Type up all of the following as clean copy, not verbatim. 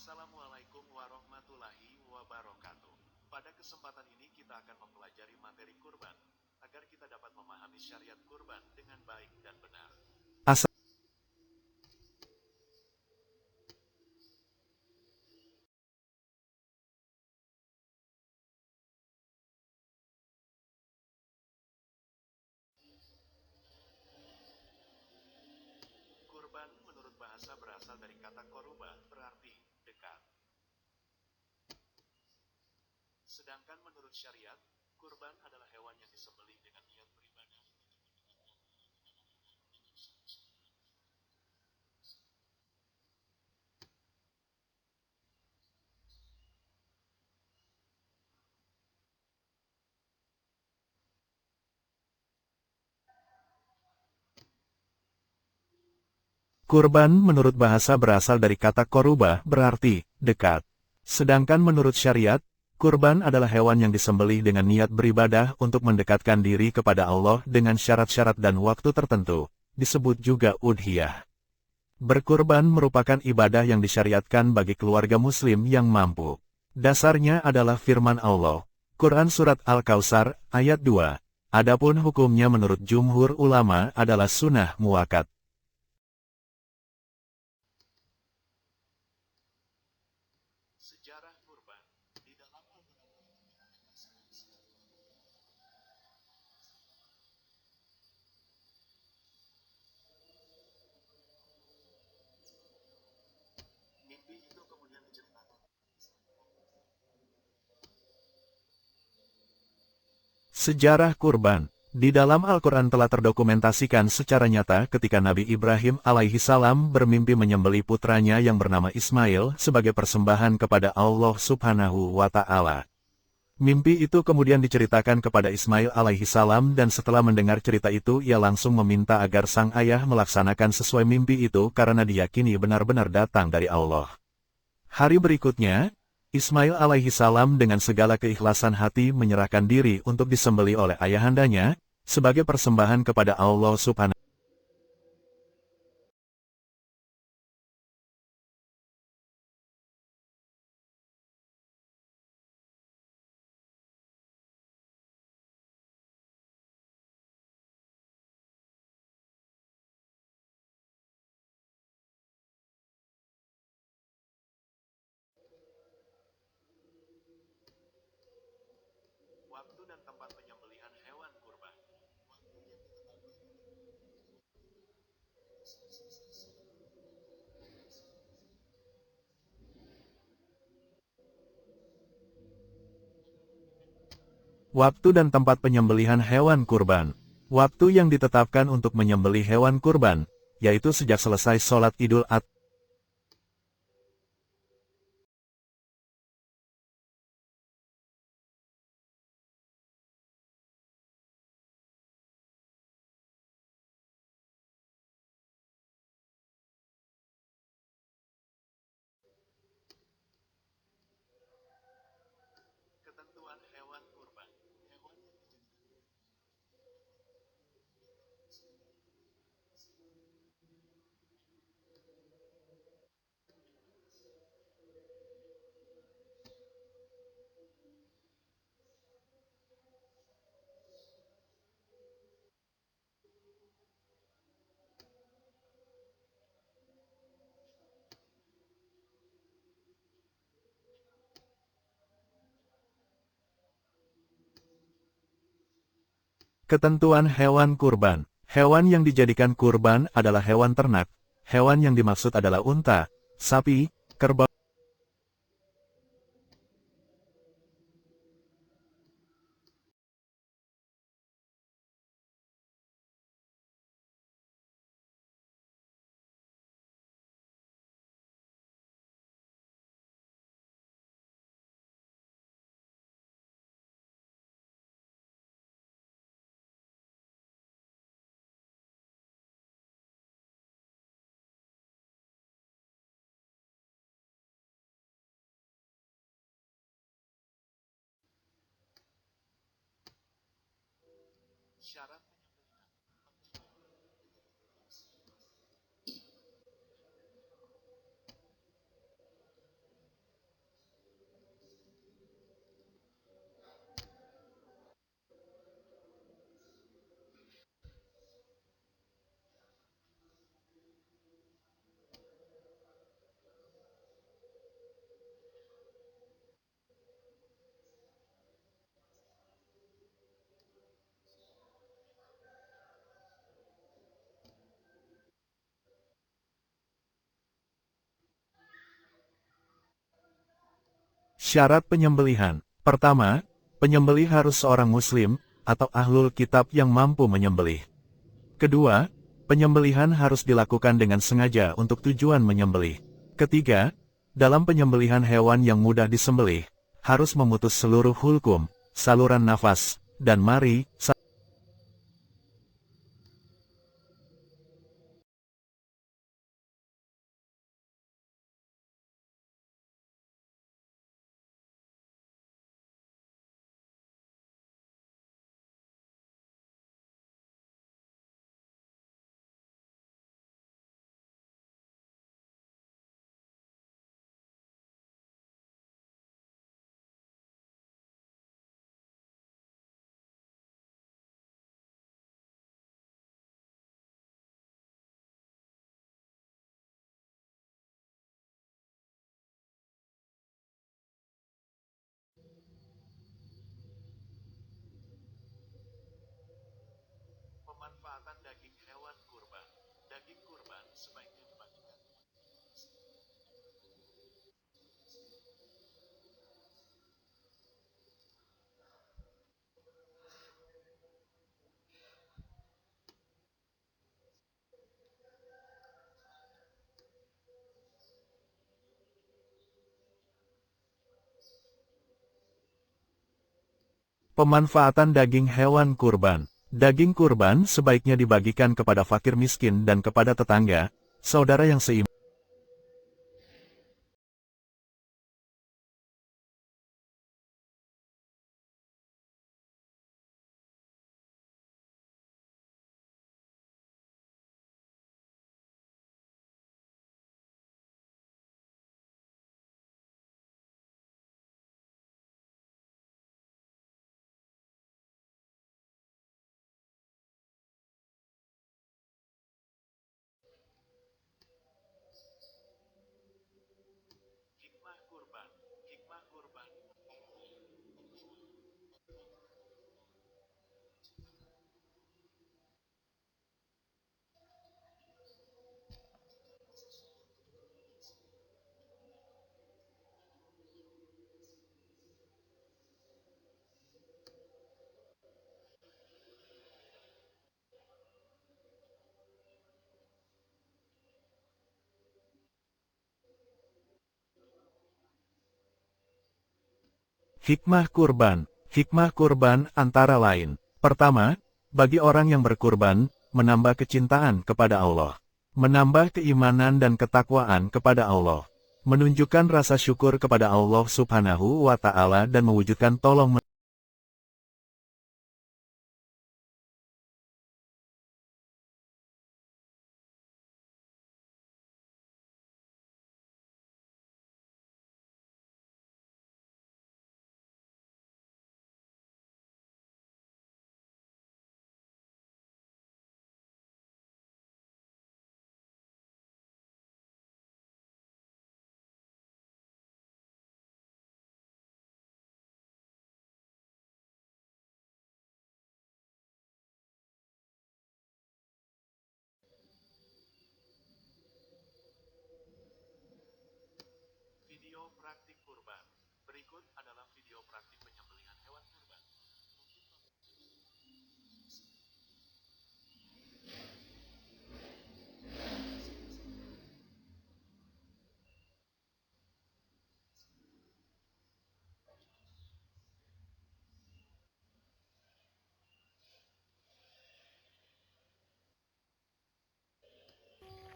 Assalamualaikum warahmatullahi wabarakatuh. Pada kesempatan ini kita akan mempelajari materi kurban, agar kita dapat memahami syariat kurban dengan baik dan benar. Kurban menurut bahasa berasal dari kata koruba, berarti dekat. Sedangkan menurut syariat, kurban adalah hewan yang disembelih dengan niat beribadah. Kurban menurut bahasa berasal dari kata koruba, berarti dekat. Sedangkan menurut syariat, kurban adalah hewan yang disembelih dengan niat beribadah untuk mendekatkan diri kepada Allah dengan syarat-syarat dan waktu tertentu, disebut juga udhiyah. Berkurban merupakan ibadah yang disyariatkan bagi keluarga muslim yang mampu. Dasarnya adalah firman Allah, Quran Surat Al-Kautsar, ayat 2. Adapun hukumnya menurut jumhur ulama adalah sunnah muakkad. Sejarah kurban di dalam mimpi itu kemudian diceritakan. Sejarah kurban. Di dalam Al-Quran telah terdokumentasikan secara nyata ketika Nabi Ibrahim alaihi salam bermimpi menyembelih putranya yang bernama Ismail sebagai persembahan kepada Allah subhanahu wa ta'ala. Mimpi itu kemudian diceritakan kepada Ismail alaihi salam dan setelah mendengar cerita itu ia langsung meminta agar sang ayah melaksanakan sesuai mimpi itu karena diyakini benar-benar datang dari Allah. Hari berikutnya, Ismail alaihi salam dengan segala keikhlasan hati menyerahkan diri untuk disembelih oleh ayahandanya, sebagai persembahan kepada Allah subhanahu. Waktu dan tempat penyembelihan hewan kurban. Waktu dan tempat penyembelihan hewan kurban. Waktu yang ditetapkan untuk menyembelih hewan kurban, yaitu sejak selesai sholat Idul Adha. Ketentuan hewan kurban. Ketentuan hewan kurban. Hewan yang dijadikan kurban adalah hewan ternak. Hewan yang dimaksud adalah unta, sapi, kerbau. Syarat Syarat penyembelihan. Pertama, penyembelih harus seorang muslim, atau ahlul kitab yang mampu menyembelih. Kedua, penyembelihan harus dilakukan dengan sengaja untuk tujuan menyembelih. Ketiga, dalam penyembelihan hewan yang mudah disembelih, harus memutus seluruh hulkum, saluran nafas, dan mari, Pemanfaatan daging hewan kurban. Daging kurban sebaiknya dibagikan. pemanfaatan daging hewan kurban. Daging kurban sebaiknya dibagikan kepada fakir miskin dan kepada tetangga, saudara yang seiman. Hikmah kurban. Hikmah kurban. Hikmah kurban. Hikmah kurban antara lain. Pertama, bagi orang yang berkurban, menambah kecintaan kepada Allah. Menambah keimanan dan ketakwaan kepada Allah. Menunjukkan rasa syukur kepada Allah Subhanahu wa Ta'ala dan mewujudkan tolong Video praktik kurban. Berikut adalah video praktik penyembelihan hewan kurban.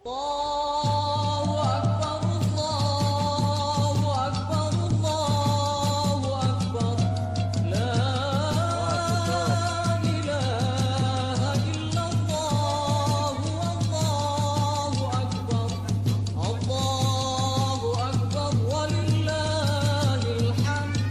الله أكبر الله أكبر الله أكبر لا إله إلا الله والله أكبر الله أكبر ولله الحمد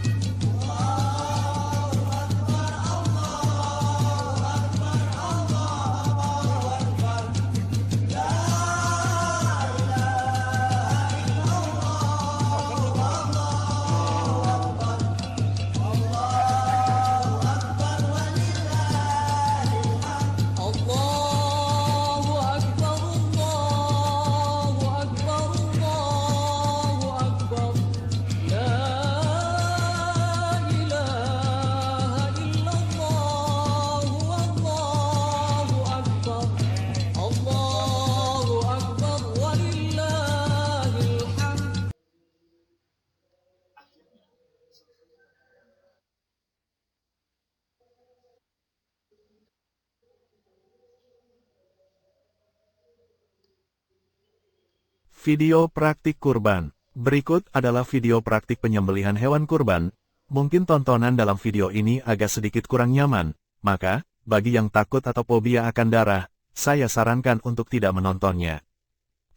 Video praktik kurban. Berikut adalah video praktik penyembelihan hewan kurban. Mungkin tontonan dalam video ini agak sedikit kurang nyaman, maka, bagi yang takut atau fobia akan darah, saya sarankan untuk tidak menontonnya.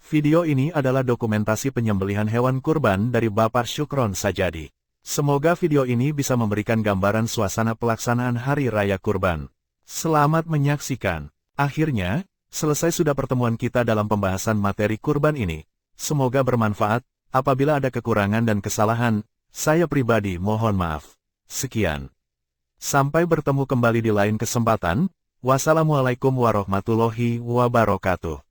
Video ini adalah dokumentasi penyembelihan hewan kurban dari Bapak Syukron Sajadi. Semoga video ini bisa memberikan gambaran suasana pelaksanaan Hari Raya Kurban. Selamat menyaksikan. Akhirnya, selesai sudah pertemuan kita dalam pembahasan materi kurban ini. Semoga bermanfaat. Apabila ada kekurangan dan kesalahan, saya pribadi mohon maaf. Sekian. Sampai bertemu kembali di lain kesempatan. Wassalamualaikum warahmatullahi wabarakatuh.